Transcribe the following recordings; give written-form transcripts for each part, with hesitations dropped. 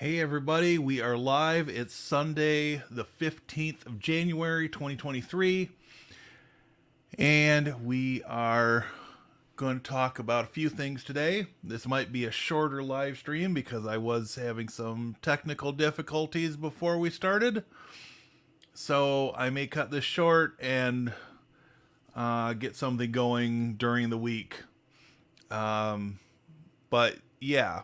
Hey everybody, we are live. It's Sunday, the 15th of January, 2023, and we are going to talk about a few things today. This might be a shorter live stream because I was having some technical difficulties before we started. So I may cut this short and get something going during the week. But yeah,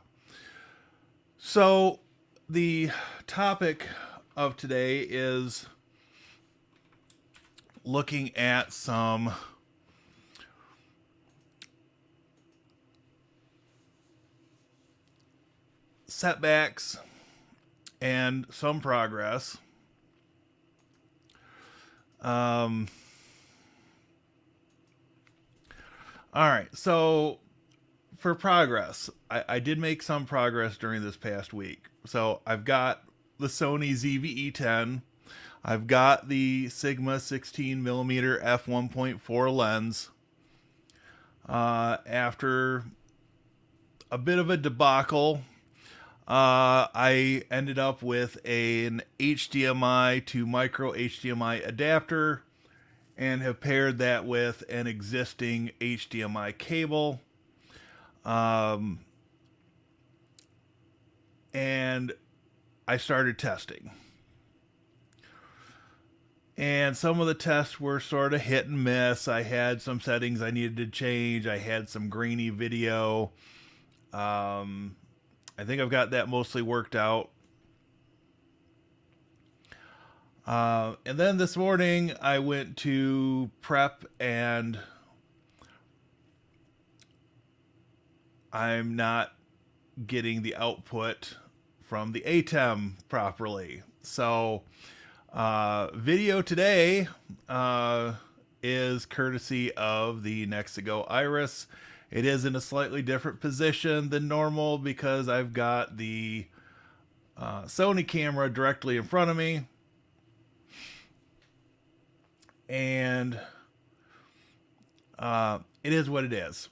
so the topic of today is looking at some setbacks and some progress. All right, so for progress, I did make some progress during this past week. So I've got the Sony ZV-E10. I've got the Sigma 16mm f1.4 lens. After a bit of a debacle, I ended up with an HDMI to micro HDMI adapter and have paired that with an existing HDMI cable. And I started testing. And some of the tests were sort of hit and miss. I had some settings I needed to change. I had some grainy video. I think I've got that mostly worked out. And then this morning I went to prep and I'm not getting the output from the ATEM properly. So video today is courtesy of the Nexigo Iris. It is in a slightly different position than normal because I've got the Sony camera directly in front of me. And it is what it is.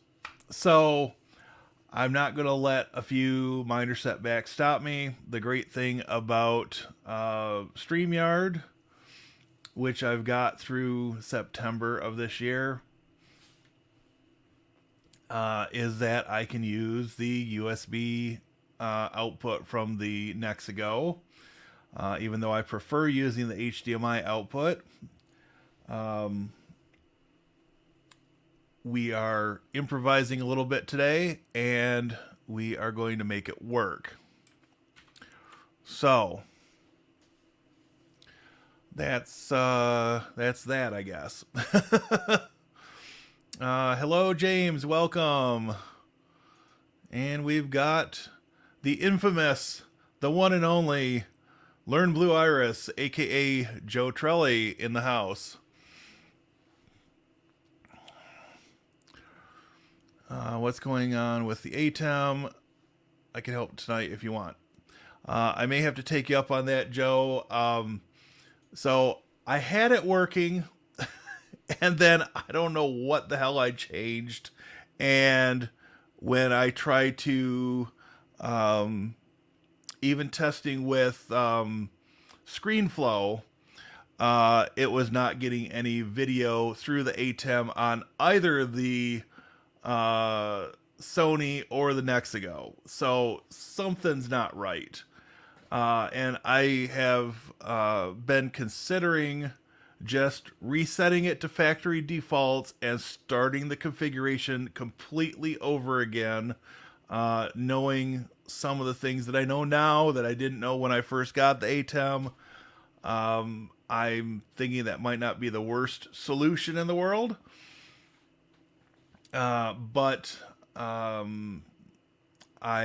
So I'm not going to let a few minor setbacks stop me. The great thing about StreamYard, which I've got through September of this year, is that I can use the USB output from the Nexigo. Even though I prefer using the HDMI output, we are improvising a little bit today and we are going to make it work. So that's that, I guess. Hello James, welcome. And we've got the infamous, the one and only Learn Blue Iris, aka Joe Trelli, in the house. What's going on with the ATEM? I can help tonight if you want. I may have to take you up on that, Joe. So I had it working, and then I don't know what the hell I changed. And when I tried to, even testing with ScreenFlow, it was not getting any video through the ATEM on either the Sony or the Nexigo. So something's not right. And I have been considering just resetting it to factory defaults and starting the configuration completely over again, knowing some of the things that I know now that I didn't know when I first got the ATEM. I'm thinking that might not be the worst solution in the world. But I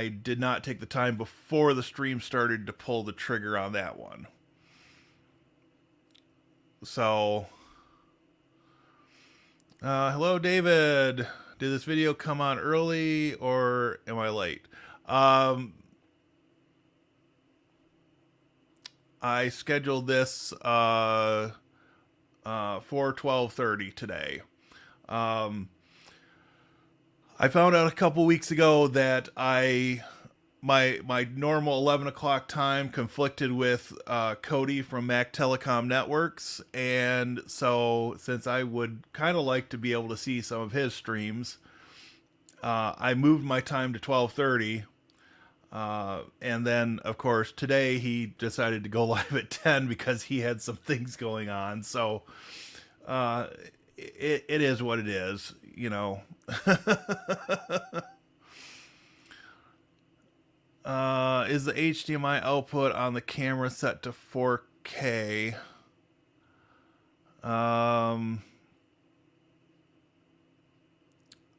did not take the time before the stream started to pull the trigger on that one. So, hello David. Did this video come on early or am I late? I scheduled this for 12:30 today. I found out a couple weeks ago that I my normal 11 o'clock time conflicted with Cody from Mac Telecom Networks, and so since I would kind of like to be able to see some of his streams, I moved my time to 12:30. And then, of course, today he decided to go live at 10 because he had some things going on. So uh, it is what it is, you know. Is the HDMI output on the camera set to 4K? Um,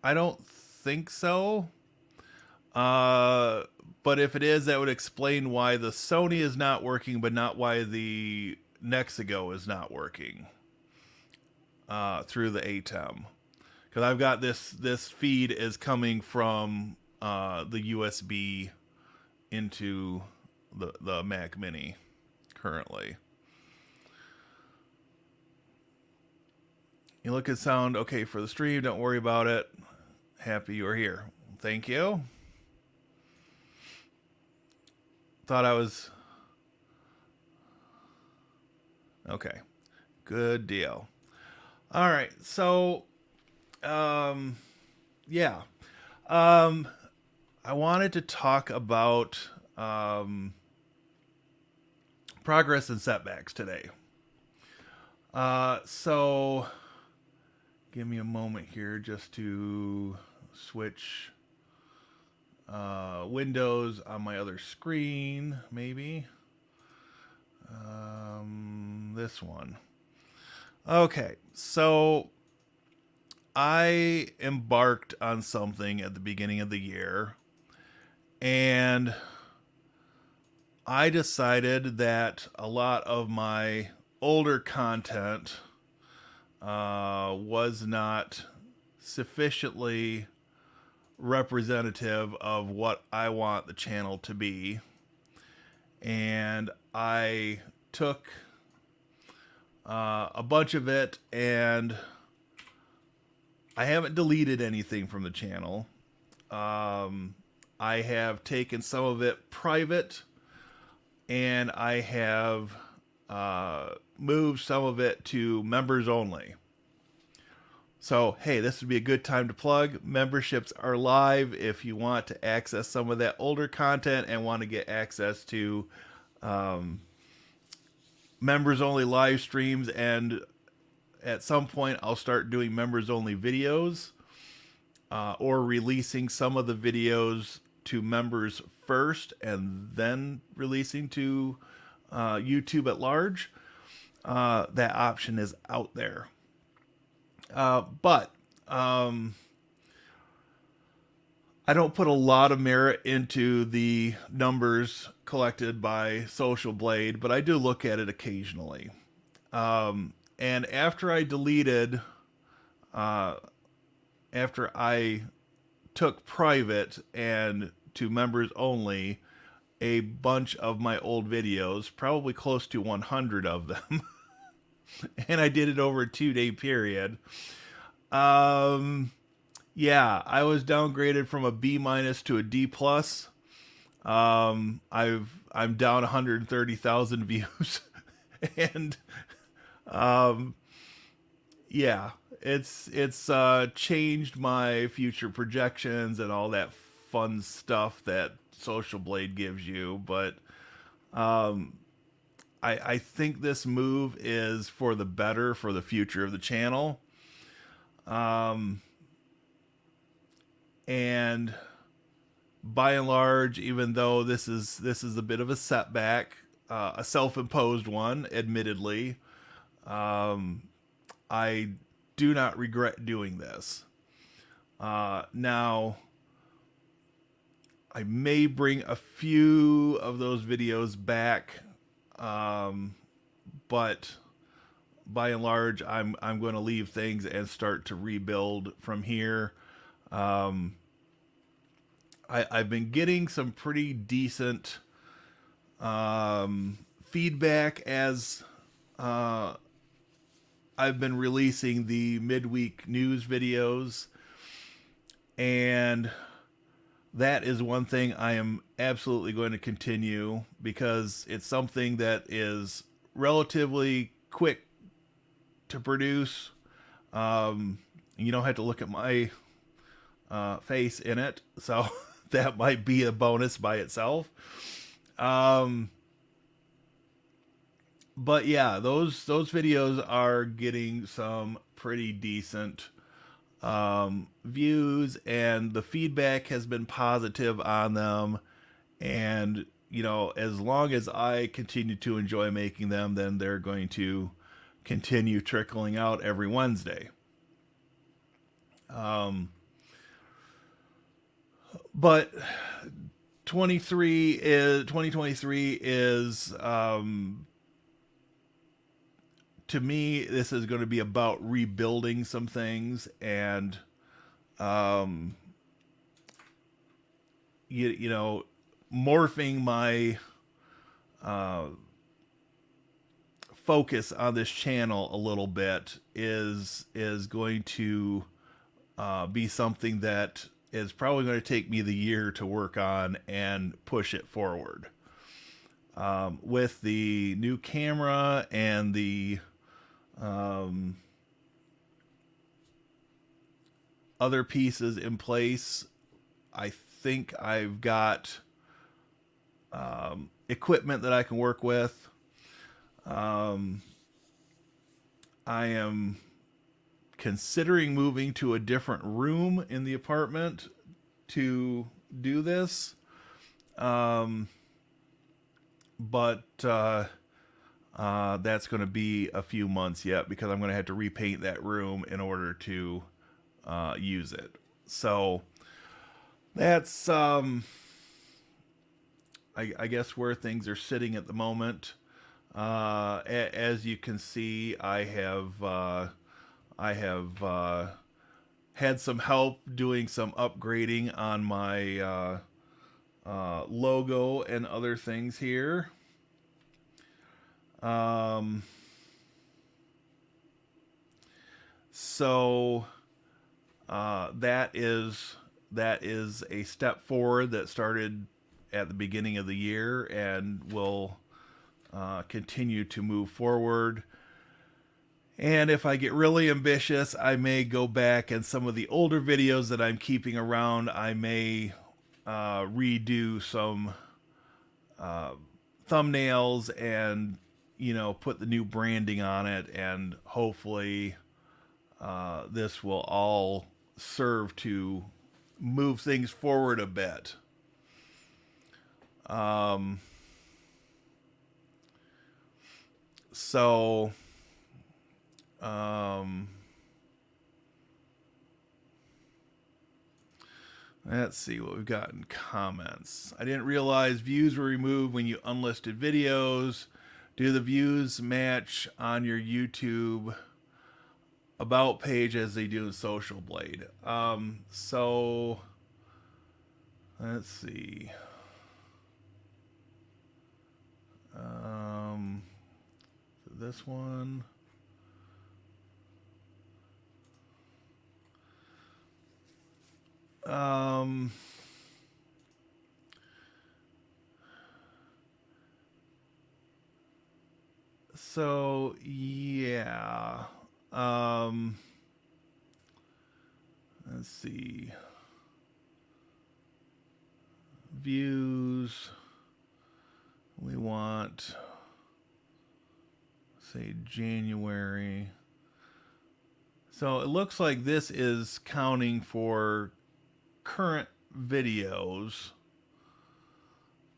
I don't think so. Uh, but if it is, that would explain why the Sony is not working, but not why the Nexigo is not working through the ATEM. Because I've got this feed is coming from the USB into the Mac Mini currently. You look and sound okay for the stream. Don't worry about it. Happy you're here. Thank you. Thought I was okay. Good deal. All right. So, yeah. Um, I wanted to talk about progress and setbacks today. So give me a moment here just to switch windows on my other screen, maybe. This one. Okay, so I embarked on something at the beginning of the year, and I decided that a lot of my older content was not sufficiently representative of what I want the channel to be. And I took a bunch of it, and I haven't deleted anything from the channel. I have taken some of it private, and I have moved some of it to members only. So, hey, this would be a good time to plug. Memberships are live if you want to access some of that older content and want to get access to members only live streams. And at some point, I'll start doing members only videos or releasing some of the videos to members first and then releasing to YouTube at large. That option is out there. But I don't put a lot of merit into the numbers collected by Social Blade, but I do look at it occasionally. And after I deleted, after I took private and to members only a bunch of my old videos, probably close to 100 of them, and I did it over a 2-day period. Yeah, I was downgraded from a B minus to a D plus. I'm down 130,000 views, and yeah, it's changed my future projections and all that fun stuff that Social Blade gives you, but I think this move is for the better for the future of the channel. And by and large, even though this is a bit of a setback, a self-imposed one, admittedly, I do not regret doing this. Now, I may bring a few of those videos back, but by and large, I'm going to leave things and start to rebuild from here. I've been getting some pretty decent feedback as I've been releasing the midweek news videos, and that is one thing I am absolutely going to continue because it's something that is relatively quick to produce. You don't have to look at my face in it, so that might be a bonus by itself. Um, but yeah, those videos are getting some pretty decent views, and the feedback has been positive on them. And as long as I continue to enjoy making them, then they're going to continue trickling out every Wednesday. But 2023 is to me, this is going to be about rebuilding some things and um, you know morphing my uh, focus on this channel a little bit is going to be something that is probably going to take me the year to work on and push it forward. With the new camera and the um, other pieces in place, I think I've got equipment that I can work with. Um, I am considering moving to a different room in the apartment to do this. Um, but that's going to be a few months yet because I'm going to have to repaint that room in order to use it. So that's, I guess, where things are sitting at the moment. As you can see, I have had some help doing some upgrading on my logo and other things here. Um, so that is a step forward that started at the beginning of the year and will continue to move forward. And if I get really ambitious, I may go back and some of the older videos that I'm keeping around, I may redo some thumbnails and put the new branding on it, and hopefully this will all serve to move things forward a bit. Um, so let's see what we've got in comments. I didn't realize views were removed when you unlisted videos. Do the views match on your YouTube about page as they do in Social Blade? So let's see. This one. So yeah. Let's see. Views. We want, say, January. So it looks like this is counting for current videos.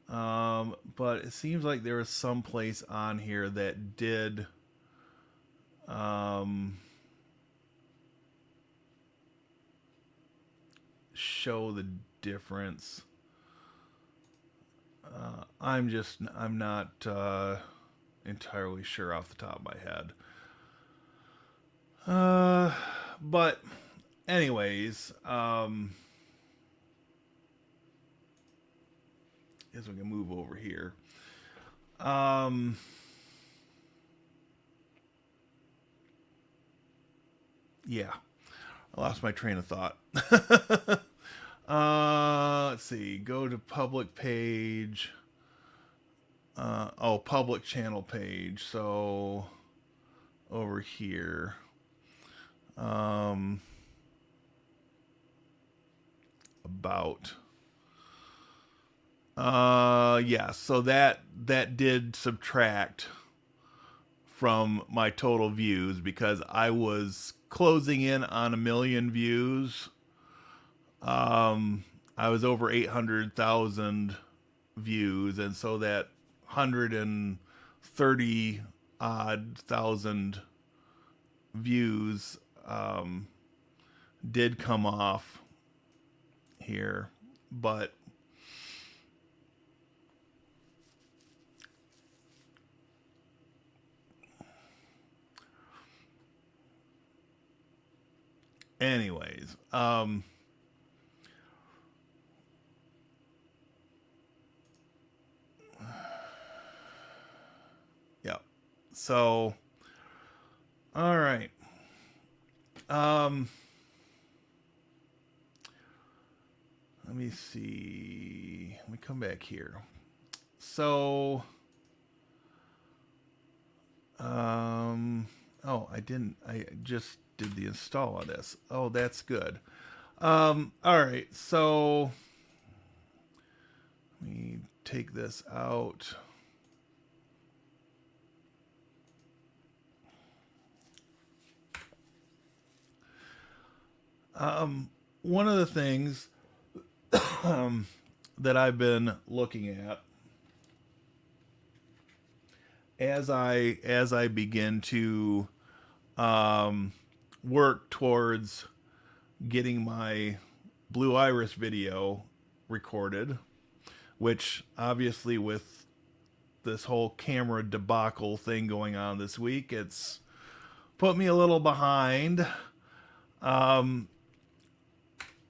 But it seems like there was some place on here that did show the difference. I'm not entirely sure off the top of my head. But anyways, guess we can move over here. Yeah, I lost my train of thought. Let's see, go to public page. Oh, public channel page. So over here. About. Yeah, so that did subtract from my total views because I was closing in on 1 million views. I was over 800,000 views, and so that 130 odd thousand views did come off here, but anyways, yeah. So, all right. Let me see. Let me come back here. So, oh, I didn't. I just did the install on this. Oh, that's good. All right. So, let me take this out. One of the things that I've been looking at as I begin to work towards getting my Blue Iris video recorded, which obviously with this whole camera debacle thing going on this week, it's put me a little behind.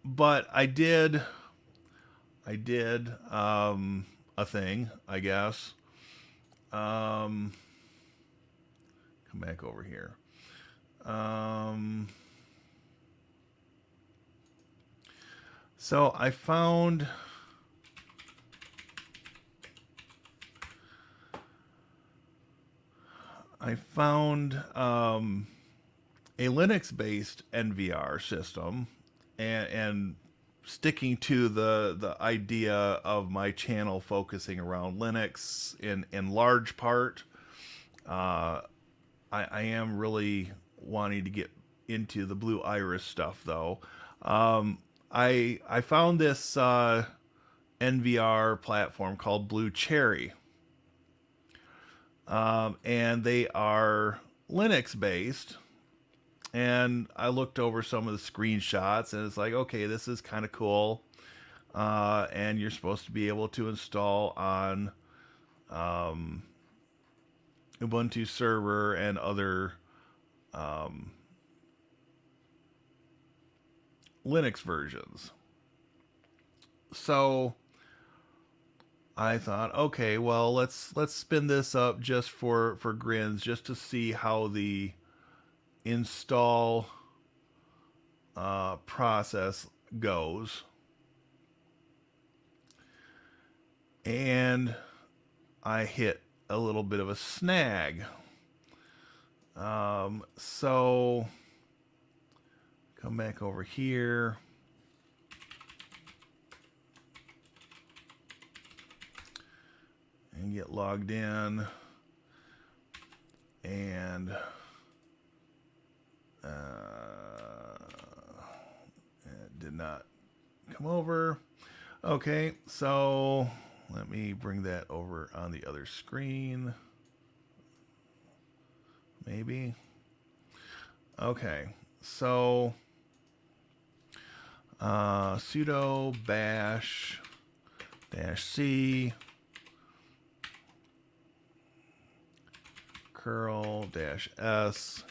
But I did a thing, I guess. Come back over here. So I found a Linux-based NVR system, and sticking to the idea of my channel focusing around Linux in large part. I am really wanting to get into the Blue Iris stuff though. I found this NVR platform called Blue Cherry, and they are Linux based. And I looked over some of the screenshots, and it's like, okay, this is kind of cool. And you're supposed to be able to install on Ubuntu server and other Linux versions. So I thought, okay, well, let's spin this up just for grins, just to see how the install process goes. And I hit a little bit of a snag. So come back over here. And get logged in. And it did not come over. Okay, so let me bring that over on the other screen. Maybe. Okay, so sudo bash -c curl -s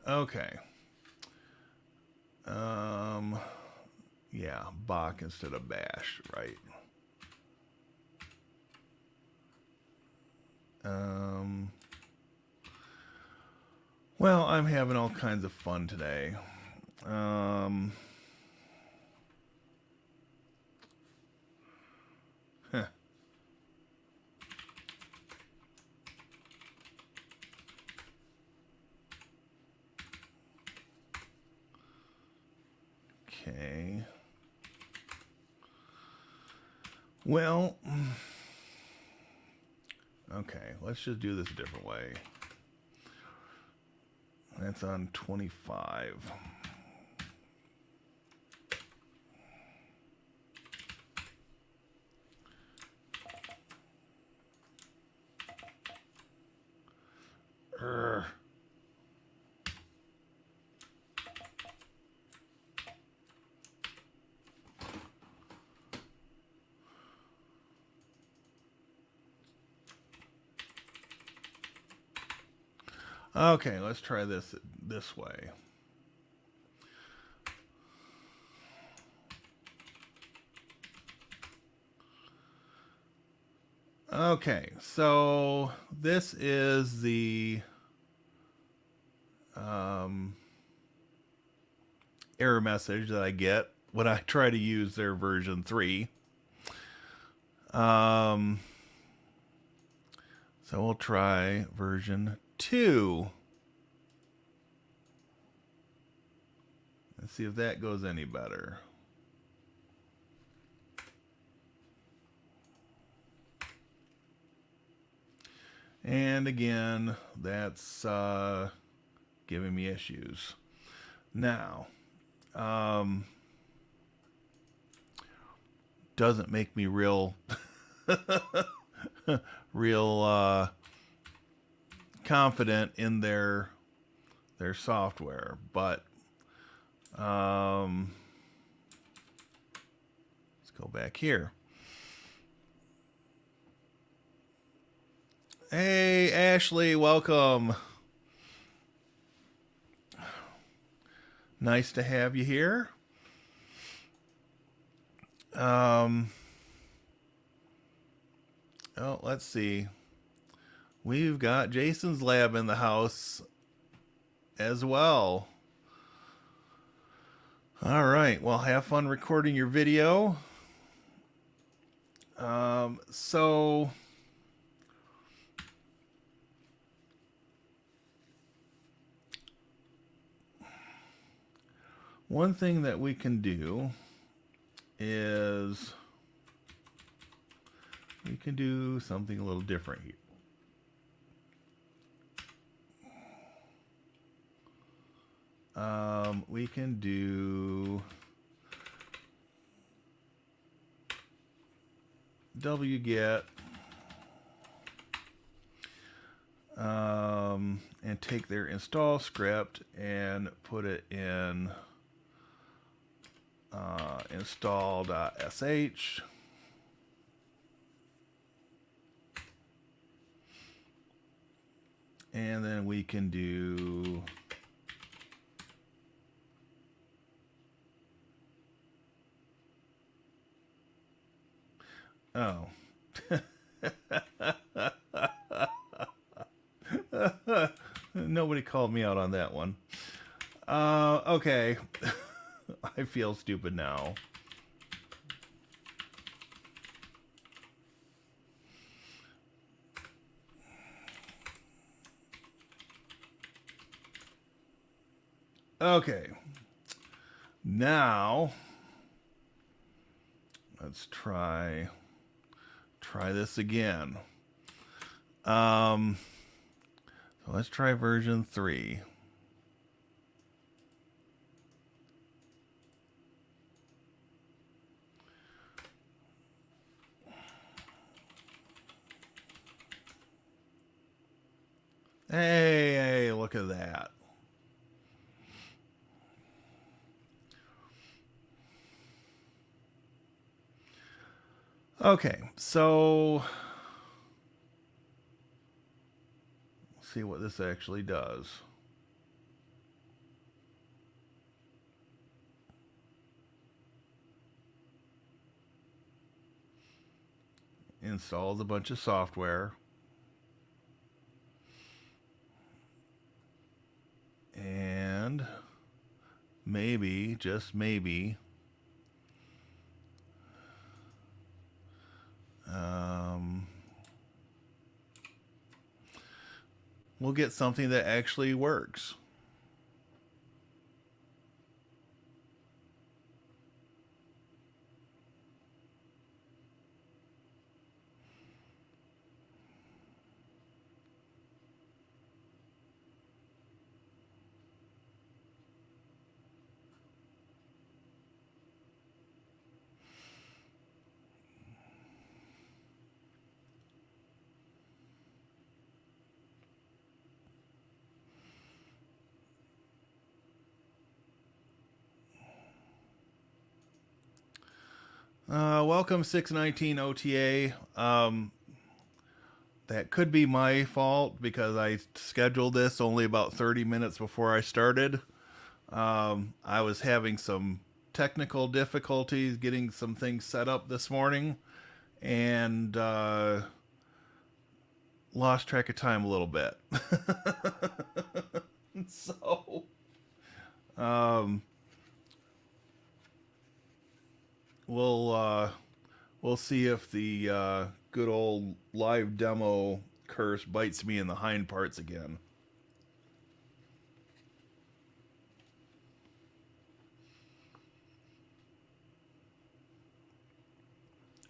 Okay. Yeah, Bach instead of bash, right? Well, I'm having all kinds of fun today. Huh. Okay. Well, okay, let's just do this a different way. That's on 25. Urgh. Okay, let's try this way. Okay, so this is the error message that I get when I try to use their version 3. So we'll try version 2. Let's see if that goes any better. And again, that's giving me issues. Now, doesn't make me real confident in their software, but let's go back here. Hey, Ashley, welcome. Nice to have you here. Oh, let's see. We've got Jason's lab in the house as well. All right. Well, have fun recording your video. So one thing that we can do is we can do something a little different here. We can do wget and take their install script and put it in install.sh. And then we can do oh. Nobody called me out on that one. Okay. I feel stupid now. Okay. Now let's try this again. So let's try version 3. Hey, look at that. Okay, so let's see what this actually does. installs a bunch of software. And maybe, just maybe, we'll get something that actually works. Welcome 619 OTA. That could be my fault because I scheduled this only about 30 minutes before I started. I was having some technical difficulties getting some things set up this morning and lost track of time a little bit. So, um, we'll see if the good old live demo curse bites me in the hind parts again.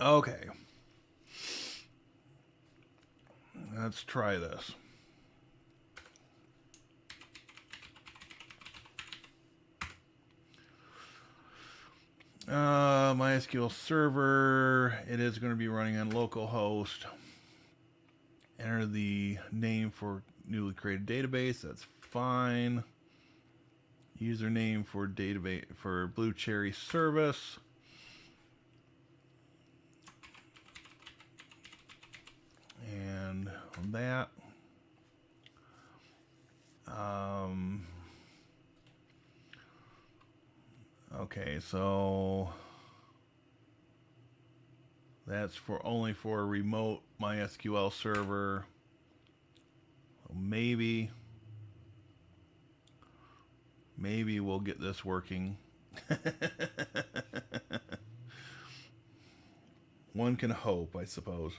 Okay. Let's try this. MySQL server. It is going to be running on localhost. Enter the name for newly created database. That's fine. Username for database for Blue Cherry service. And on that. Okay, so that's for only for a remote MySQL server. Maybe we'll get this working. One can hope, I suppose.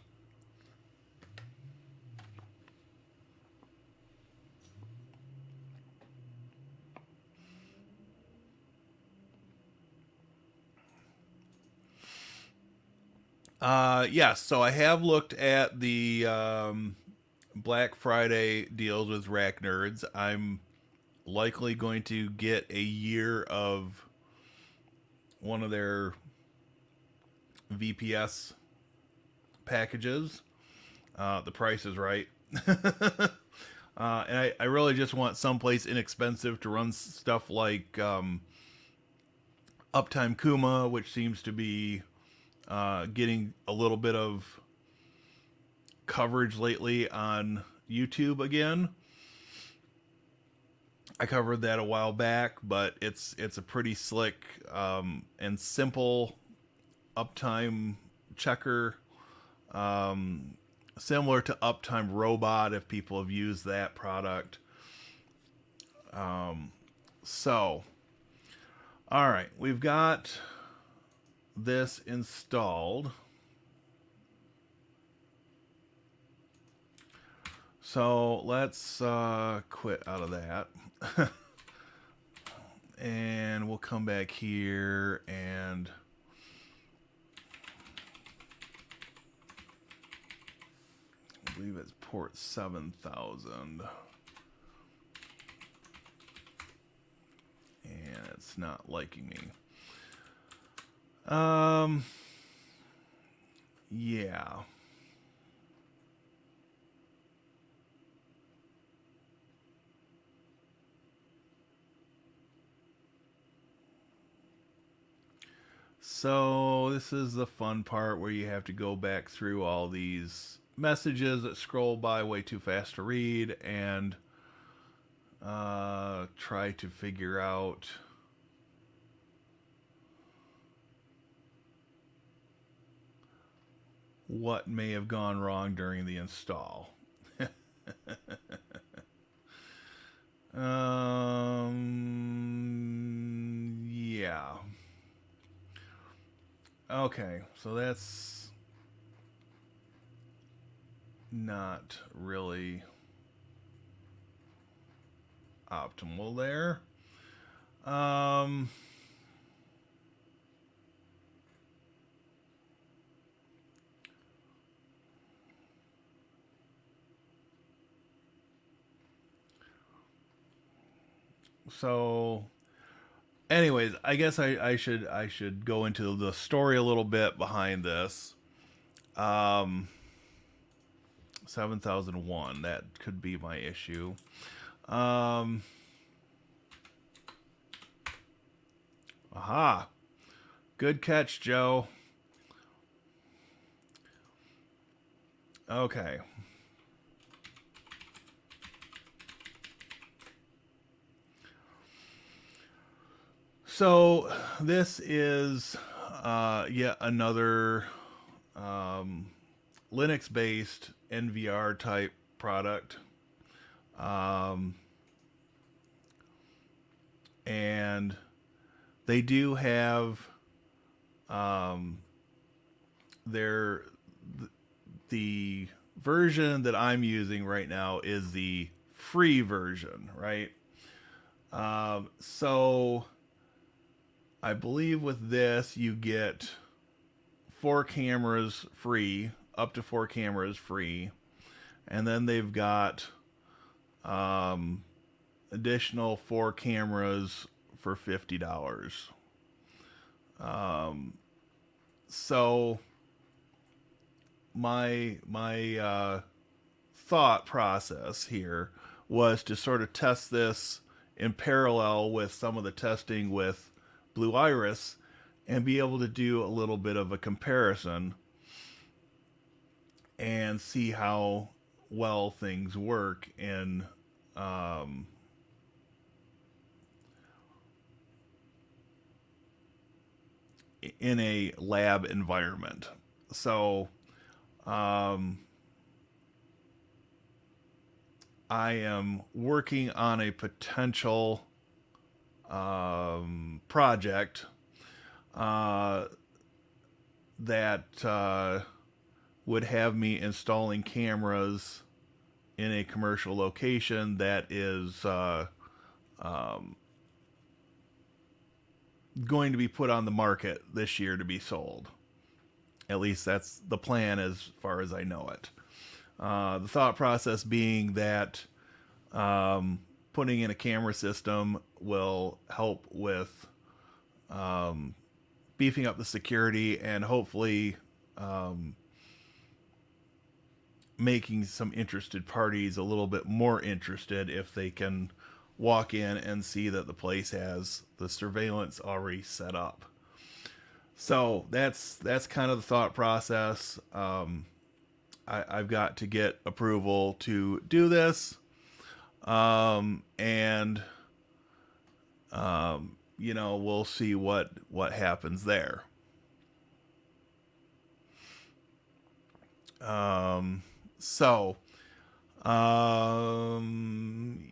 Yes, so I have looked at the Black Friday deals with Rack Nerds. I'm likely going to get a year of one of their VPS packages. The price is right. And I really just want someplace inexpensive to run stuff like Uptime Kuma, which seems to be getting a little bit of coverage lately on YouTube again. I covered that a while back, but it's a pretty slick and simple uptime checker, similar to Uptime Robot if people have used that product. So, all right, we've got this installed. So let's quit out of that. And we'll come back here and I believe it's port 7000. And it's not liking me. Yeah. So this is the fun part where you have to go back through all these messages that scroll by way too fast to read and try to figure out what may have gone wrong during the install. Yeah. Okay, so that's not really optimal there. Um, so anyways, I guess I should go into the story a little bit behind this. Um, 7001, that could be my issue. Um, aha, good catch, Joe. Okay. So this is yet another um, Linux-based NVR type product, um, and they do have um, their the version that I'm using right now is the free version, right? So I believe with this you get 4 cameras free, up to 4 cameras free, and then they've got um, additional 4 cameras for $50. Um, so my thought process here was to sort of test this in parallel with some of the testing with Blue Iris and be able to do a little bit of a comparison and see how well things work um, in a lab environment. So um, I am working on a potential project uh, that would have me installing cameras in a commercial location that is um, going to be put on the market this year to be sold. At least that's the plan as far as I know it. The thought process being that putting in a camera system will help with beefing up the security and hopefully making some interested parties a little bit more interested if they can walk in and see that the place has the surveillance already set up. So that's kind of the thought process. I've got to get approval to do this, and we'll see what happens there. So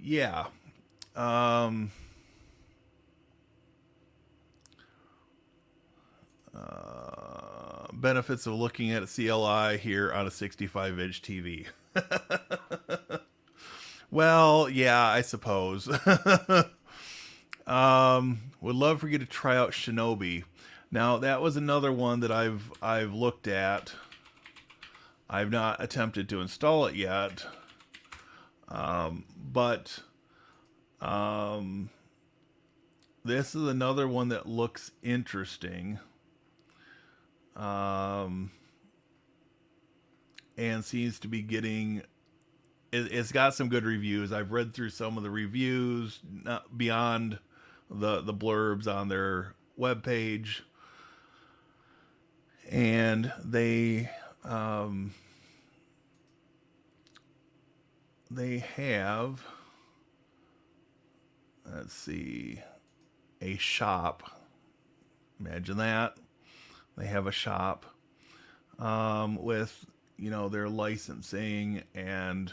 yeah. Um, Benefits of looking at a CLI here on a 65-inch TV. Well, yeah, I suppose. Would love for you to try out Shinobi. Now, that was another one that I've looked at. I've not attempted to install it yet. But this is another one that looks interesting. And seems to be getting it's got some good reviews. I've read through some of the reviews, not beyond the blurbs on their webpage, and they have, let's see, a shop. Imagine that. They have a shop. with their licensing, and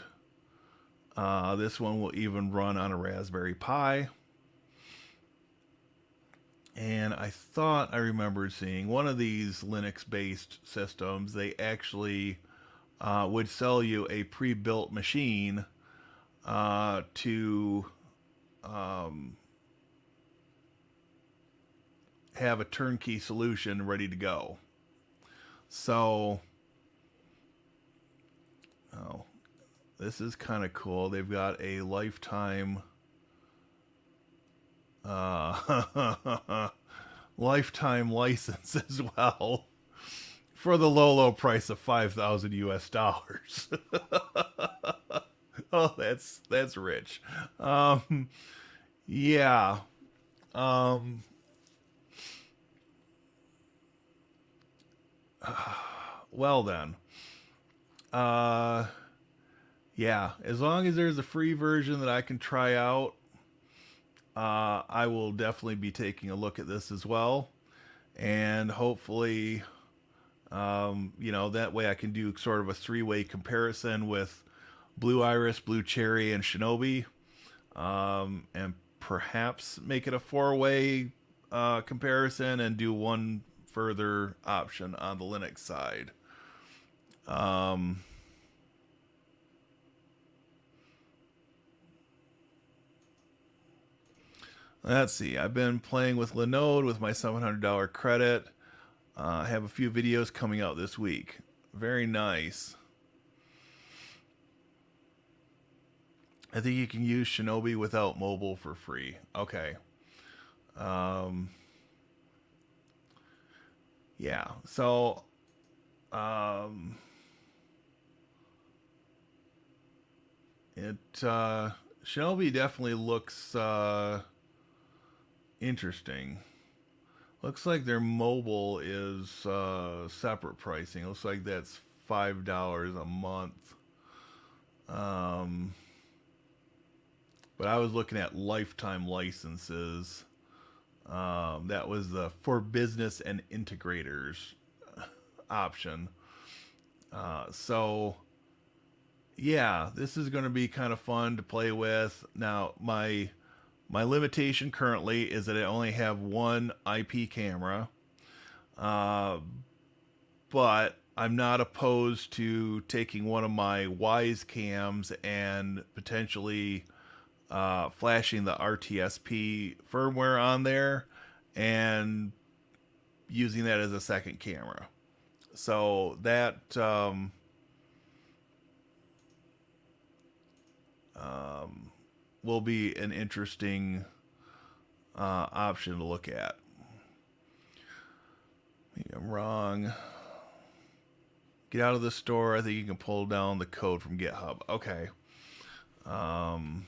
this one will even run on a Raspberry Pi. And I thought I remembered seeing one of these Linux-based systems. They actually would sell you a pre-built machine to have a turnkey solution ready to go. So, oh, this is kind of cool. They've got a lifetime lifetime license as well for the low price of 5,000 US dollars. Oh, that's rich. Yeah. Um, well then. Uh, yeah. As long as there's a free version that I can try out, I will definitely be taking a look at this as well, and hopefully, that way I can do sort of a three-way comparison with Blue Iris, Blue Cherry, and Shinobi, and perhaps make it a four-way comparison and do one further option on the Linux side. Um, let's see. I've been playing with Linode with my $700 credit. I have a few videos coming out this week. Very nice. I think you can use Shinobi without mobile for free. Okay. Um, yeah. So, um, Shinobi definitely looks interesting. Looks like their mobile is separate pricing. Looks like that's $5 a month. Um, but I was looking at lifetime licenses. That was the for business and integrators option. So yeah, this is going to be kind of fun to play with. Now my limitation currently is that I only have one IP camera, uh, but I'm not opposed to taking one of my Wise cams and potentially flashing the RTSP firmware on there and using that as a second camera. So that will be an interesting option to look at. Maybe I'm wrong. Get out of the store. I think you can pull down the code from GitHub. Okay. Um,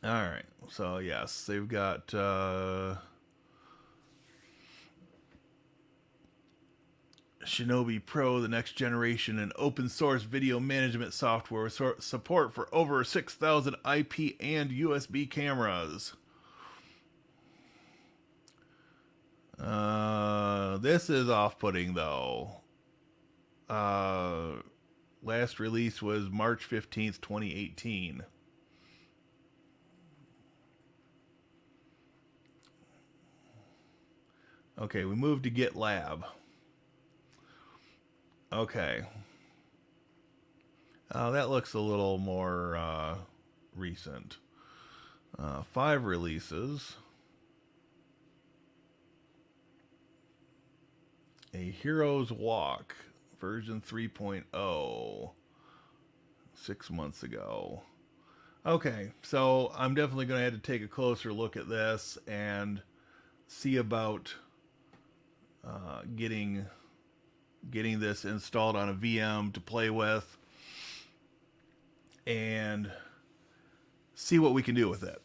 all right. So yes, they've got Shinobi Pro, the next generation in open source video management software with support for over 6,000 IP and USB cameras. This is off-putting though. Last release was March 15th, 2018. Okay, we moved to GitLab. Okay. That looks a little more recent. 5 releases. A Hero's Walk, version 3.0, 6 months ago. Okay, so I'm definitely going to have to take a closer look at this and see about getting this installed on a VM to play with and see what we can do with it.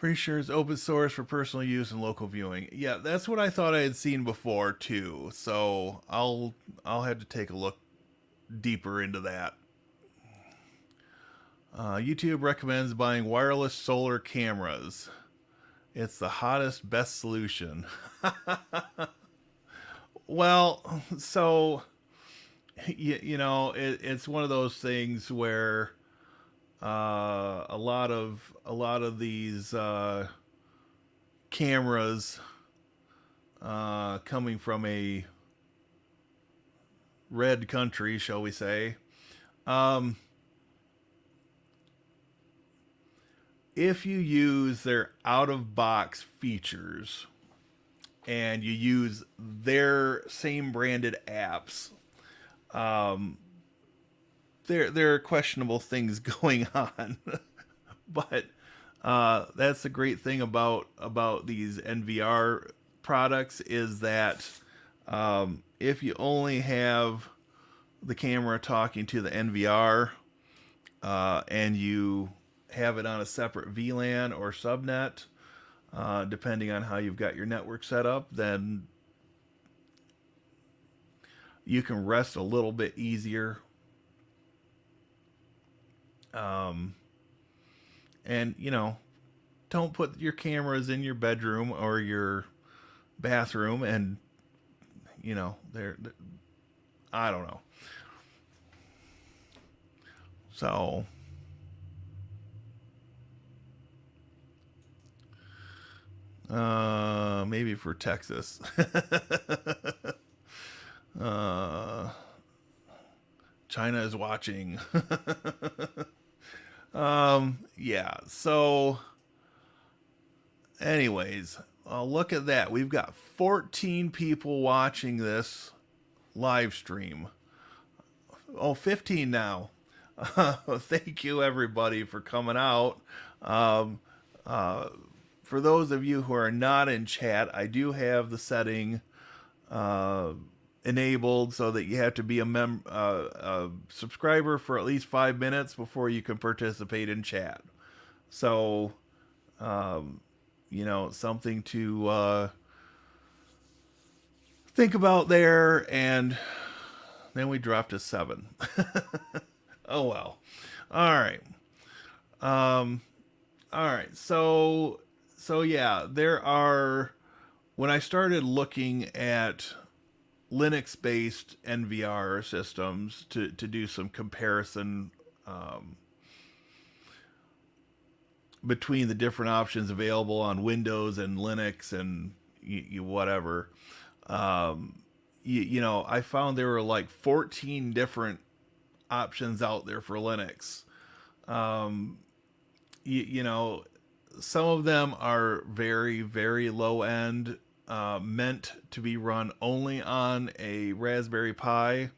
Pretty sure it's open source for personal use and local viewing. Yeah, that's what I thought I had seen before too. So I'll have to take a look deeper into that. YouTube recommends buying wireless solar cameras. It's the hottest, best solution. Well, so it's one of those things where a lot of these cameras coming from a red country, shall we say, um, if you use their out of box features and you use their same branded apps, um, there are questionable things going on. But that's the great thing about these NVR products is that if you only have the camera talking to the NVR and you have it on a separate VLAN or subnet, depending on how you've got your network set up, then you can rest a little bit easier. And don't put your cameras in your bedroom or your bathroom, and they're I don't know. So maybe for Texas. uh, China is watching. Yeah. So, anyways, look at that. We've got 14 people watching this live stream. Oh, 15 now. Thank you, everybody, for coming out. Um, for those of you who are not in chat, I do have the setting uh, enabled so that you have to be a subscriber for at least 5 minutes before you can participate in chat. So, something to think about there. And then we dropped to 7. Oh well. All right. Um, all right. So yeah, there are. When I started looking at Linux-based NVR systems to do some comparison between the different options available on Windows and Linux and whatever, I found there were like 14 different options out there for Linux. Um, some of them are very, very low end, meant to be run only on a Raspberry Pi,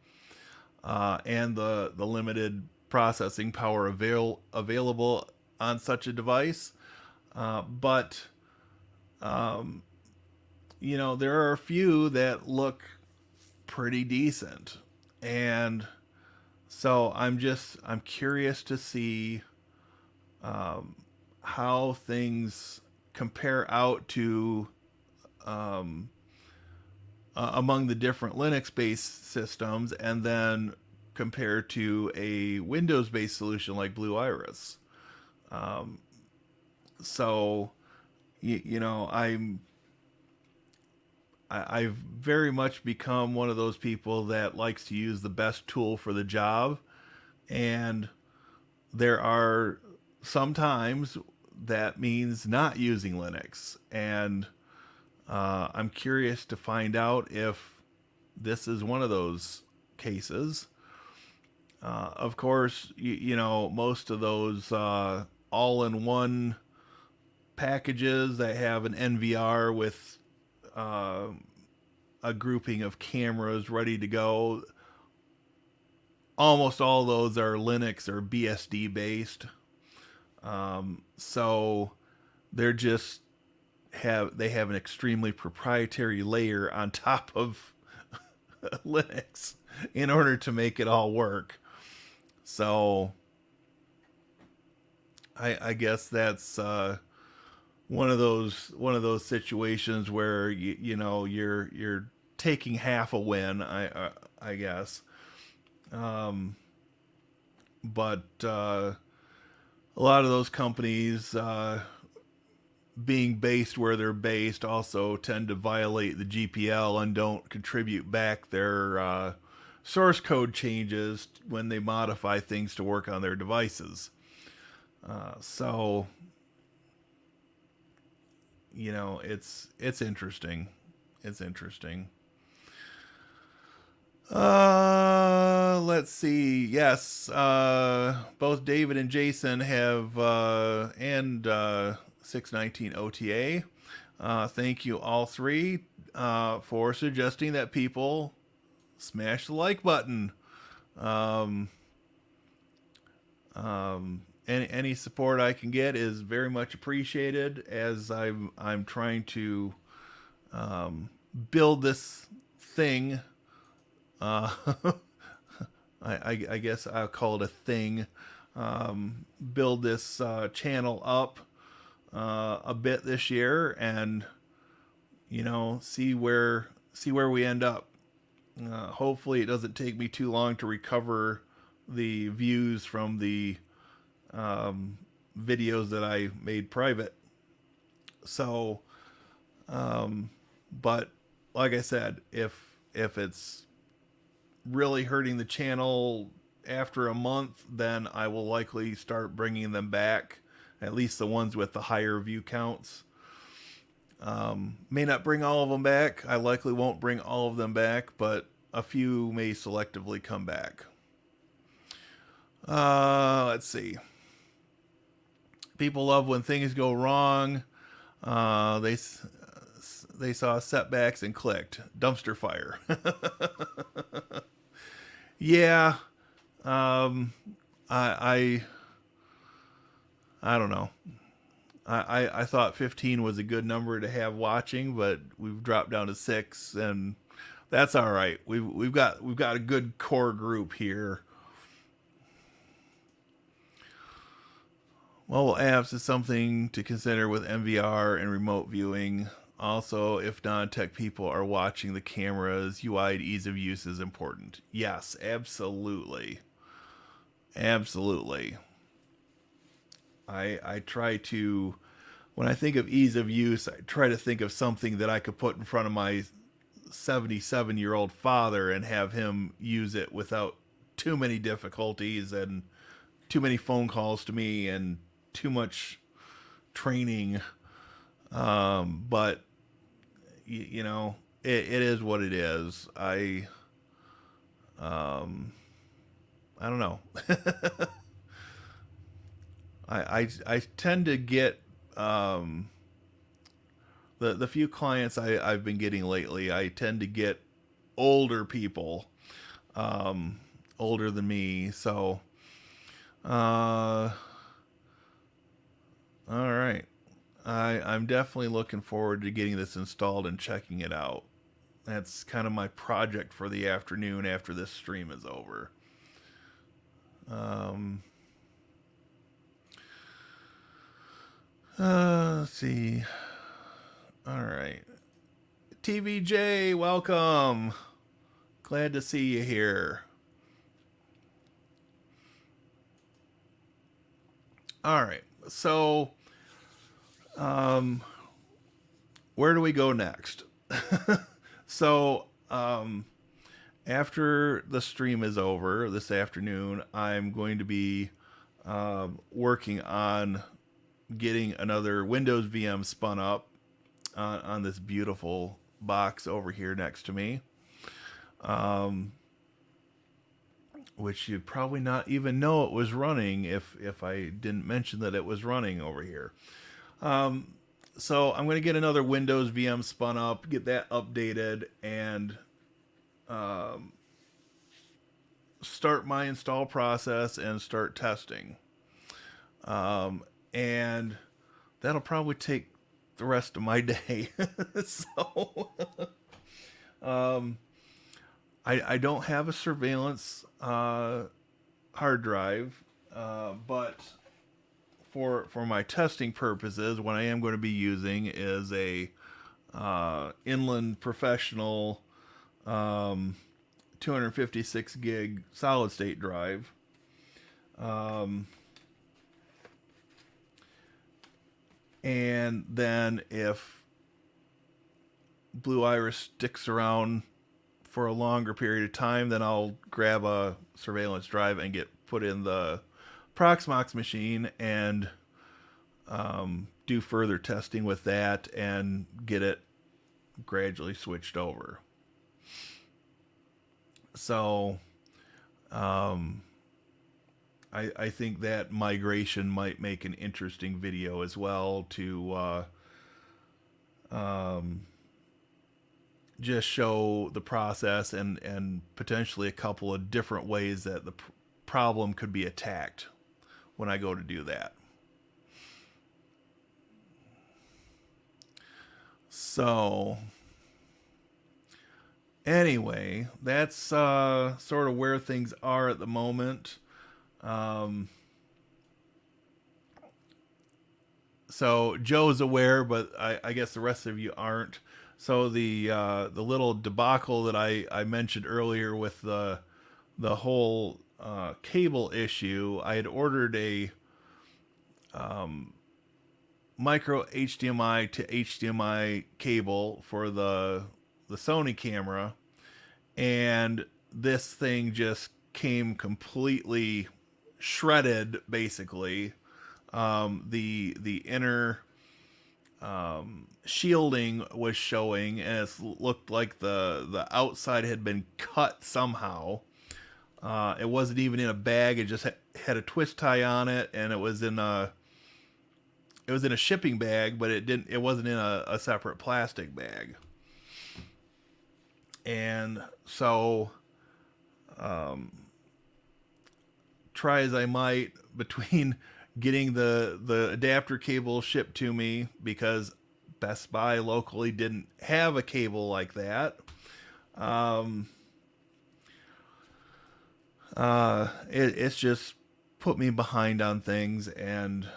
and the limited processing power available on such a device. But there are a few that look pretty decent, and so I'm curious to see how things compare out to among the different Linux-based systems, and then compare to a Windows-based solution like Blue Iris. Um, so, I've very much become one of those people that likes to use the best tool for the job, and there are sometimes that means not using Linux, and I'm curious to find out if this is one of those cases. Of course, most of those all-in-one packages that have an NVR with uh, a grouping of cameras ready to go, almost all those are Linux or BSD based. So they're just they have an extremely proprietary layer on top of Linux in order to make it all work. So I guess that's one of those situations where you're taking half a win, I guess. Um, but a lot of those companies, being based where they're based, also tend to violate the GPL and don't contribute back their source code changes when they modify things to work on their devices. So it's interesting. It's interesting. Let's see. Yes, both David and Jason have and 619 OTA. Thank you all three for suggesting that people smash the like button. Um, any support I can get is very much appreciated as I'm trying to build this thing. Uh, I guess I'll call it a thing. Build this channel up a bit this year, and see where we end up. Hopefully, it doesn't take me too long to recover the views from the videos that I made private. So, but like I said, if it's really hurting the channel after a month, then I will likely start bringing them back, at least the ones with the higher view counts. May not bring all of them back. I likely won't bring all of them back, but a few may selectively come back. Let's see. People love when things go wrong. They saw setbacks and clicked dumpster fire. Yeah. Um, I I don't know. I thought 15 was a good number to have watching, but we've dropped down to 6, and that's all right. We've got a good core group here. Mobile apps is something to consider with MVR and remote viewing. Also, if non-tech people are watching the cameras, UI and ease of use is important. Yes, absolutely. Absolutely. I try to, when I think of ease of use, I try to think of something that I could put in front of my 77-year-old father and have him use it without too many difficulties and too many phone calls to me and too much training. But it is what it is. I don't know. I tend to get the few clients I've been getting lately. I tend to get older people, older than me. So, all right. I'm definitely looking forward to getting this installed and checking it out. That's kind of my project for the afternoon after this stream is over. Um, let's see. All right. TVJ, welcome. Glad to see you here. All right. So, where do we go next? So, after the stream is over this afternoon, I'm going to be working on getting another Windows VM spun up on this beautiful box over here next to me, which you'd probably not even know it was running if I didn't mention that it was running over here. So I'm going to get another Windows VM spun up, get that updated, and start my install process and start testing. And that'll probably take the rest of my day. So I don't have a surveillance hard drive, but for my testing purposes, what I am going to be using is a Inland Professional 256 gig solid state drive. And then if Blue Iris sticks around for a longer period of time, then I'll grab a surveillance drive and get put in the Proxmox machine and do further testing with that and get it gradually switched over. So I think that migration might make an interesting video as well to just show the process and potentially a couple of different ways that the problem could be attacked when I go to do that. So anyway, that's sort of where things are at the moment. So Joe's aware, but I guess the rest of you aren't. So the little debacle that I mentioned earlier with the whole cable issue, I had ordered a micro HDMI to HDMI cable for the Sony camera, and this thing just came completely shredded. Basically, the inner shielding was showing, and it looked like the outside had been cut somehow. It wasn't even in a bag; it just had a twist tie on it, and it was in a shipping bag, but it wasn't in a separate plastic bag. And so try as I might, between getting the adapter cable shipped to me, because Best Buy locally didn't have a cable like that. It's just put me behind on things, and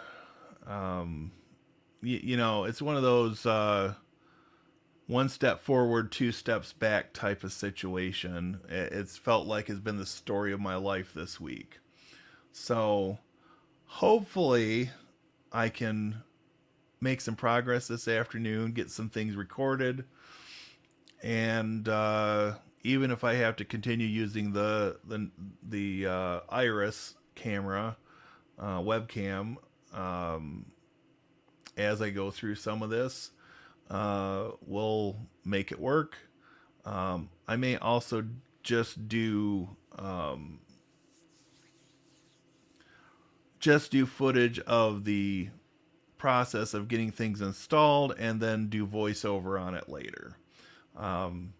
you know, it's one of those one step forward, two steps back type of situation. It's felt like it's been the story of my life this week. So hopefully I can make some progress this afternoon, get some things recorded, and even if I have to continue using the Iris camera webcam as I go through some of this, we'll make it work. I may also just do footage of the process of getting things installed and then do voiceover on it later. I've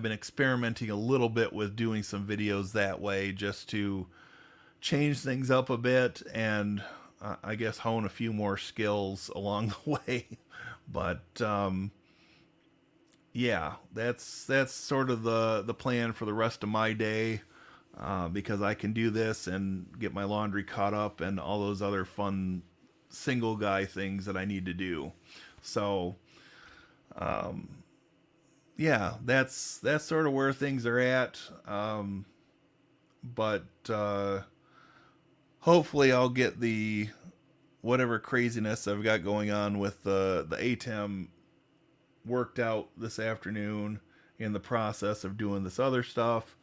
been experimenting a little bit with doing some videos that way, just to change things up a bit and I guess hone a few more skills along the way. But yeah, that's sort of the plan for the rest of my day, because I can do this and get my laundry caught up and all those other fun single guy things that I need to do. So yeah, that's sort of where things are at. But hopefully I'll get the whatever craziness I've got going on with the ATEM worked out this afternoon in the process of doing this other stuff,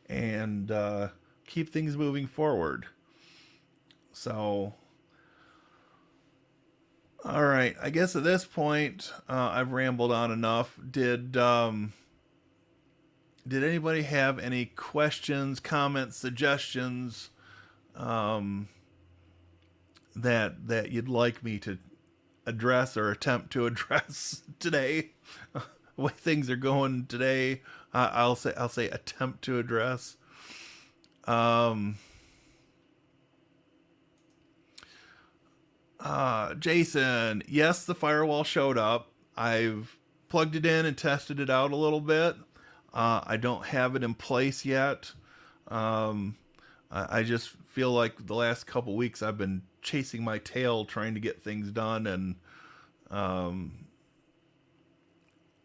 and keep things moving forward. So all right, I guess at this point I've rambled on enough. Did anybody have any questions, comments, suggestions that you'd like me to address or attempt to address today? The way things are going today, I'll say attempt to address. Jason, yes, the firewall showed up. I've plugged it in and tested it out a little bit. I don't have it in place yet. I just feel like the last couple weeks I've been chasing my tail trying to get things done, and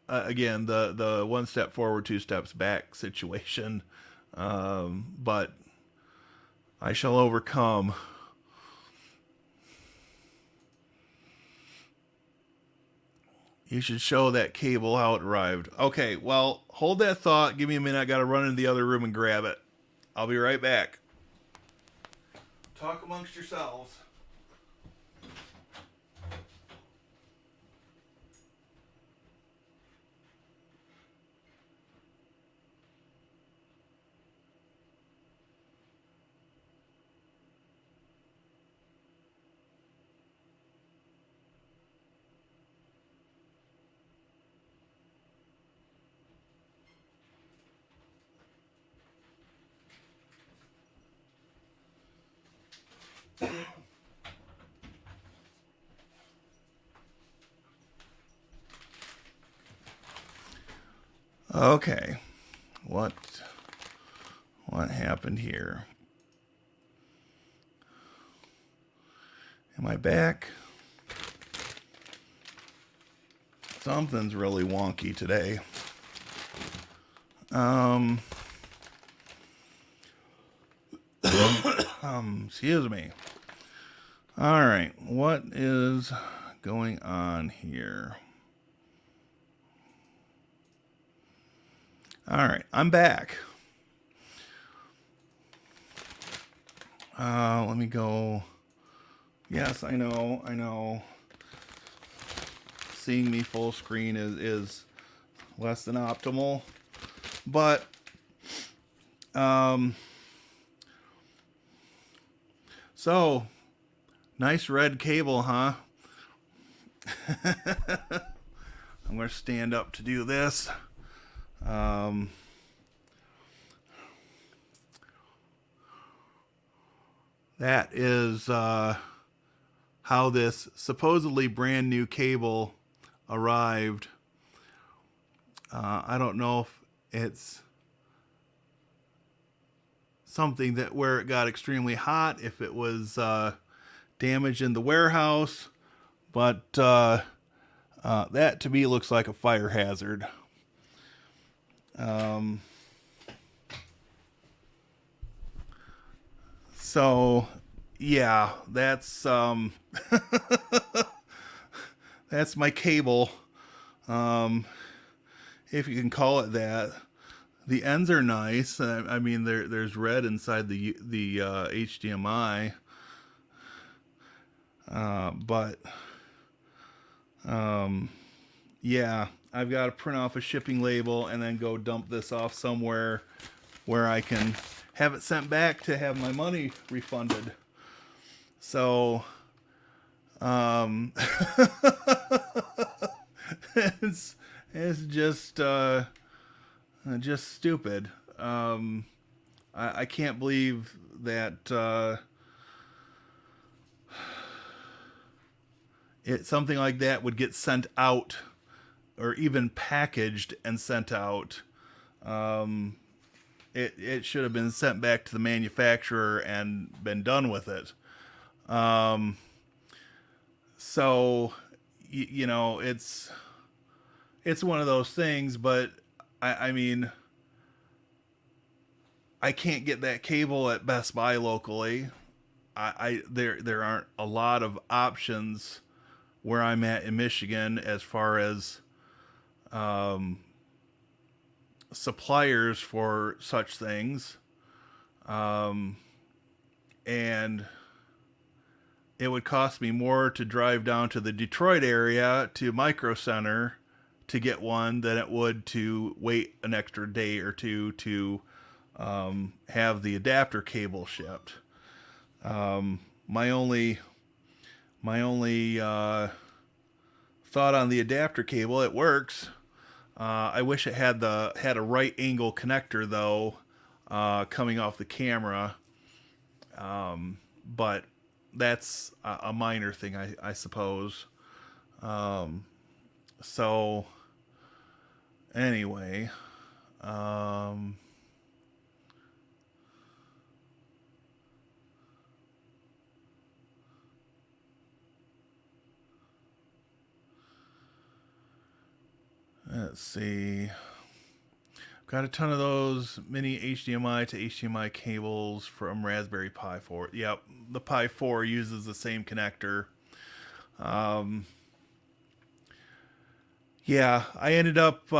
again, the one step forward, two steps back situation. But I shall overcome. You should show that cable how it arrived. Okay, well, hold that thought. Give me a minute. I got to run into the other room and grab it. I'll be right back. Talk amongst yourselves. Okay, what happened here? Am I back? Something's really wonky today. Excuse me. All right, what is going on here? All right, I'm back. Let me go. Yes, I know. Seeing me full screen is less than optimal, but so nice red cable, huh? I'm gonna stand up to do this. That is how this supposedly brand new cable arrived. I don't know if it's something that where it got extremely hot, if it was damage in the warehouse, but that to me looks like a fire hazard. So yeah, that's that's my cable, if you can call it that. The ends are nice. I mean, there's red inside the HDMI, but yeah, I've got to print off a shipping label and then go dump this off somewhere where I can have it sent back to have my money refunded. So, it's just stupid. I can't believe that something like that would get sent out or even packaged and sent out. It should have been sent back to the manufacturer and been done with it. So, you know, it's one of those things, but I mean, I can't get that cable at Best Buy locally. There aren't a lot of options where I'm at in Michigan as far as suppliers for such things. And it would cost me more to drive down to the Detroit area to Micro Center to get one than it would to wait an extra day or two to have the adapter cable shipped. My only thought on the adapter cable, it works. I wish it had a right angle connector though, coming off the camera. But that's a minor thing, I suppose. So anyway, Let's see. Got a ton of those mini HDMI to HDMI cables from Raspberry Pi 4. Yep, the Pi 4 uses the same connector. Yeah, I ended up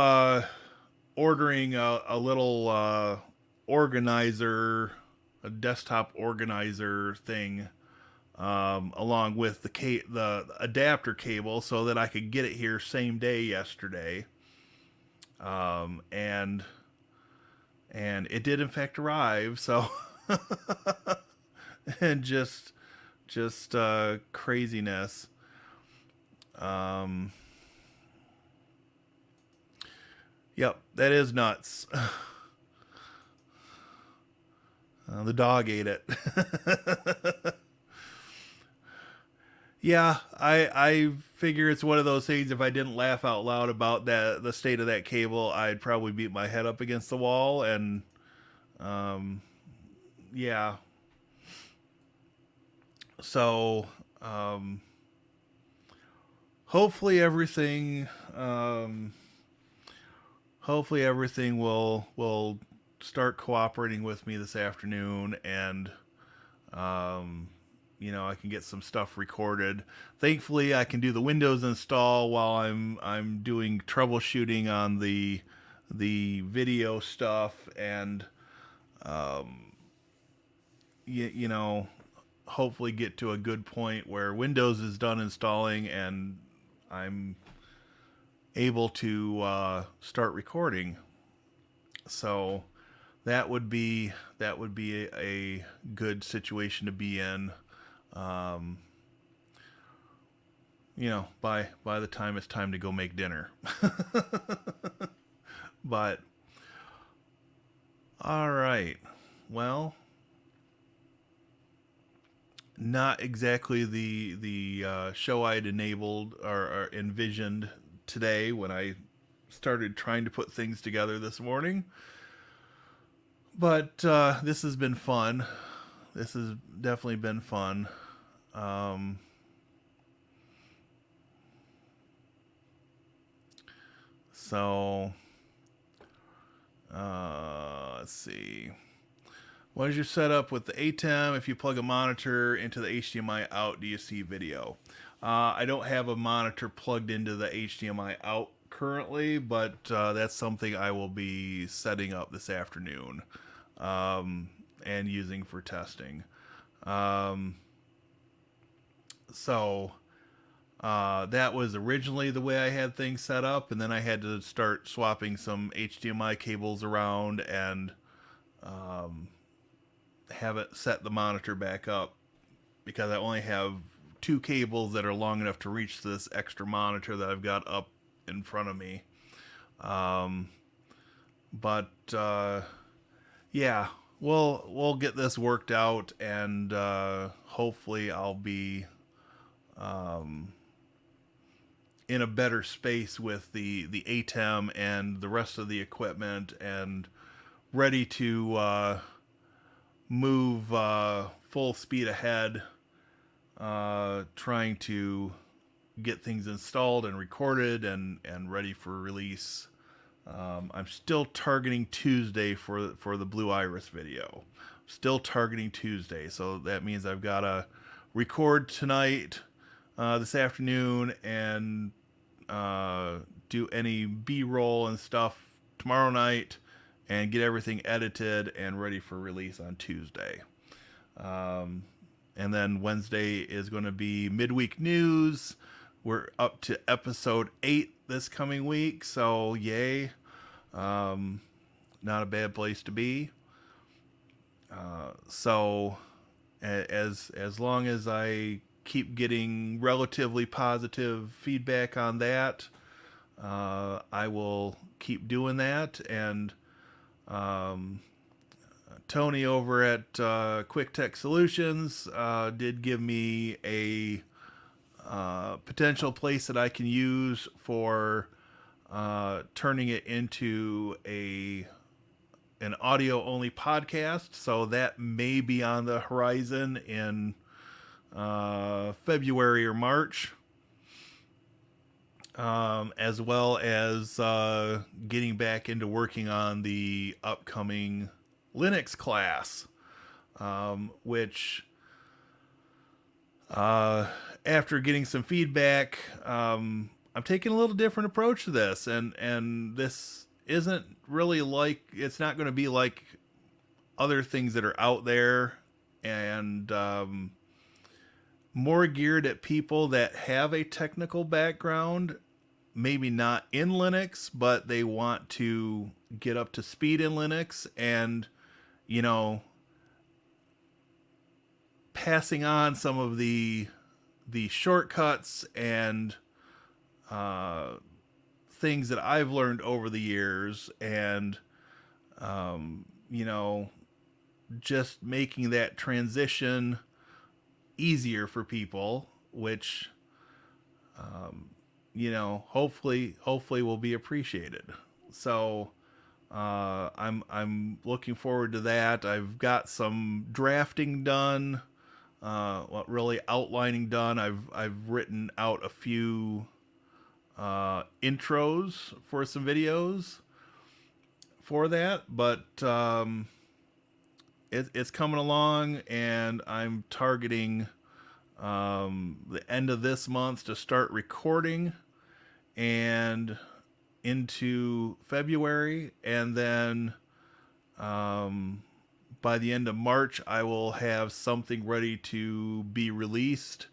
ordering a little organizer, a desktop organizer thing, along with the adapter cable, so that I could get it here same day yesterday. And it did in fact arrive. So and just craziness. Um, yep, that is nuts. The dog ate it. Yeah, I figure it's one of those things. If I didn't laugh out loud about the state of that cable, I'd probably beat my head up against the wall. And um, yeah, so um, hopefully everything um, hopefully everything will start cooperating with me this afternoon, and um, I can get some stuff recorded. Thankfully, I can do the Windows install while I'm doing troubleshooting on the video stuff, and you know, hopefully get to a good point where Windows is done installing and I'm able to start recording. So that would be a good situation to be in. Um, by the time it's time to go make dinner. But all right, well, not exactly the show I'd enabled or envisioned today when I started trying to put things together this morning. But this has been fun. This has definitely been fun. Um, so let's see. What is your setup with the ATEM? If you plug a monitor into the HDMI out, do you see video? I don't have a monitor plugged into the HDMI out currently, but that's something I will be setting up this afternoon, and using for testing. Um, so that was originally the way I had things set up, and then I had to start swapping some HDMI cables around and have it set the monitor back up, because I only have two cables that are long enough to reach this extra monitor that I've got up in front of me. Um, but yeah, we'll get this worked out, and hopefully I'll be in a better space with the ATEM and the rest of the equipment, and ready to move full speed ahead, trying to get things installed and recorded and ready for release. I'm still targeting Tuesday for the Blue Iris video. Still targeting Tuesday, so that means I've got to record tonight, this afternoon, and do any B-roll and stuff tomorrow night, and get everything edited and ready for release on Tuesday. And then Wednesday is going to be midweek news. We're up to episode 8 this coming week, so yay. Not a bad place to be. So as long as I keep getting relatively positive feedback on that, I will keep doing that. And Tony over at Quick Tech Solutions did give me a potential place that I can use for turning it into an audio only podcast. So that may be on the horizon in February or March. as well as getting back into working on the upcoming Linux class, which after getting some feedback, I'm taking a little different approach to this, and this isn't really like, it's not going to be like other things that are out there, and more geared at people that have a technical background, maybe not in Linux, but they want to get up to speed in Linux, and you know, passing on some of the shortcuts and uh, things that I've learned over the years, and you know, just making that transition easier for people, which you know, hopefully will be appreciated. So I'm looking forward to that. I've got some drafting done, really outlining done. I've written out a few intros for some videos for that, but it's coming along, and I'm targeting the end of this month to start recording, and into February, and then by the end of March, I will have something ready to be released,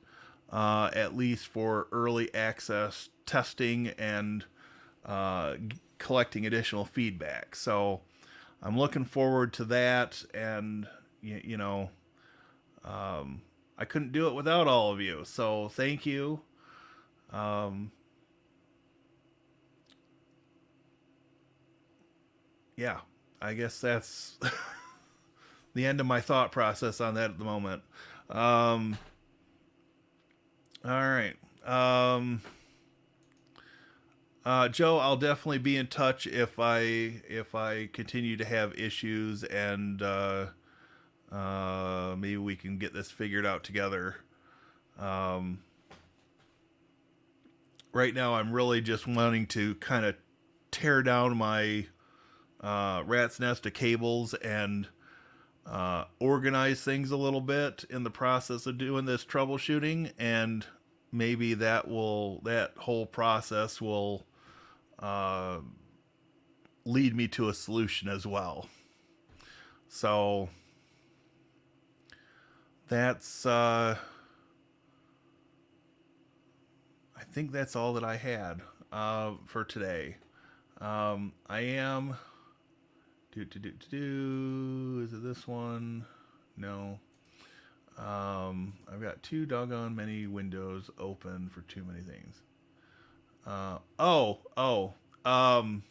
at least for early access testing and collecting additional feedback. So I'm looking forward to that, and you know, I couldn't do it without all of you. So thank you. Yeah, I guess that's the end of my thought process on that at the moment. Um, all right. Joe, I'll definitely be in touch if I continue to have issues, and maybe we can get this figured out together. Um, right now, I'm really just wanting to kind of tear down my rat's nest of cables and organize things a little bit in the process of doing this troubleshooting, and maybe that whole process will uh, lead me to a solution as well. So that's I think that's all that I had for today. I am is it this one? No. I've got too doggone many windows open for too many things. Um,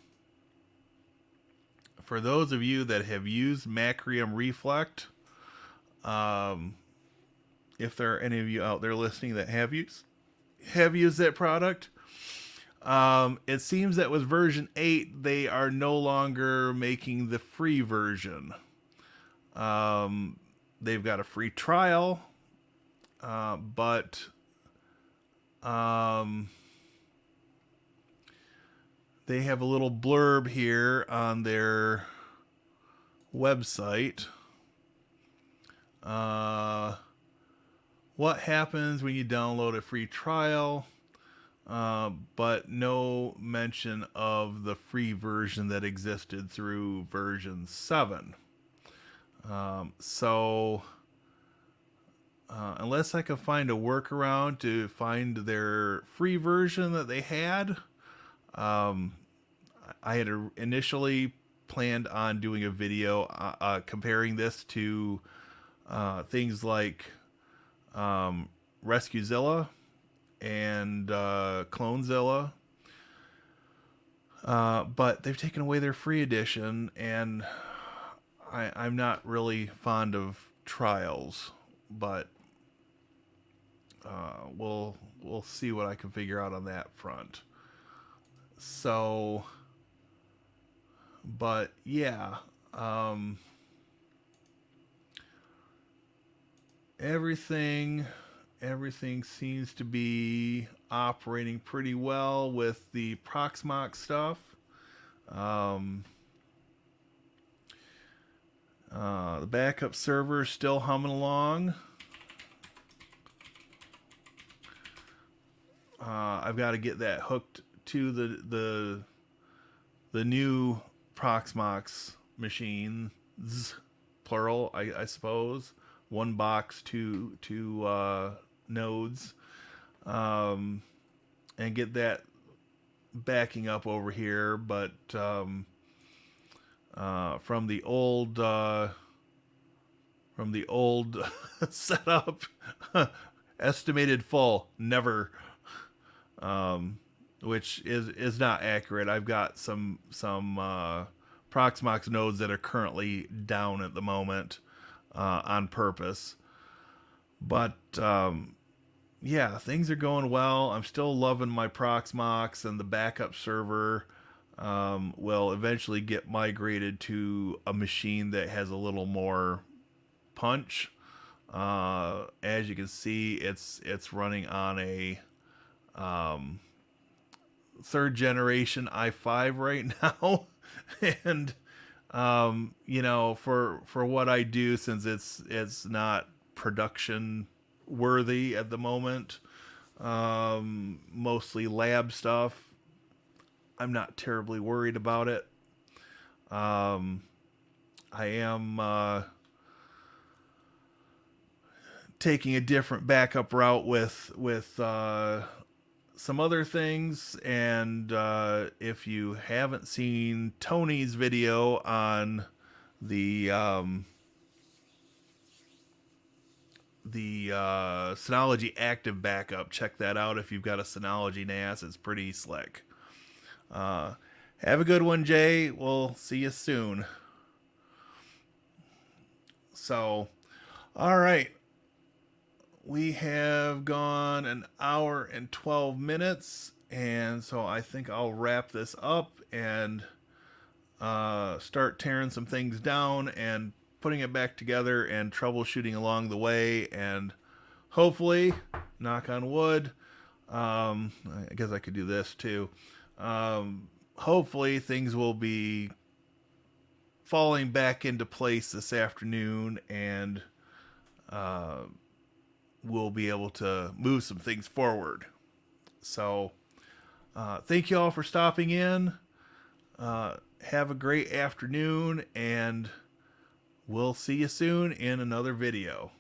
for those of you that have used Macrium Reflect, um, if there are any of you out there listening that have used that product, it seems that with version 8, they are no longer making the free version. They've got a free trial, but they have a little blurb here on their website. What happens when you download a free trial? But no mention of the free version that existed through version 7. So unless I can find a workaround to find their free version that they had, I had initially planned on doing a video comparing this to things like RescueZilla and Clonezilla, but they've taken away their free edition, and I'm not really fond of trials, but we'll see what I can figure out on that front. So, but yeah, everything everything seems to be operating pretty well with the Proxmox stuff. Um, the backup server is still humming along. I've got to get that hooked to the new Proxmox machines, plural, I suppose. One box, two nodes, and get that backing up over here. But from the old setup, estimated full, never. Which is not accurate. I've got some Proxmox nodes that are currently down at the moment on purpose. But yeah, things are going well. I'm still loving my Proxmox, and the backup server will eventually get migrated to a machine that has a little more punch. As you can see, it's running on a third generation i5 right now. And you know, for what I do, since it's not production worthy at the moment, mostly lab stuff, I'm not terribly worried about it. I am taking a different backup route with some other things. And if you haven't seen Tony's video on the Synology Active backup, check that out if you've got a Synology NAS. It's pretty slick. Have a good one, Jay. We'll see you soon. So, all right. We have gone an hour and 12 minutes, and so I think I'll wrap this up and start tearing some things down and putting it back together and troubleshooting along the way, and hopefully, knock on wood, I guess I could do this too. Hopefully things will be falling back into place this afternoon, and we'll be able to move some things forward. So thank you all for stopping in. Have a great afternoon, and we'll see you soon in another video.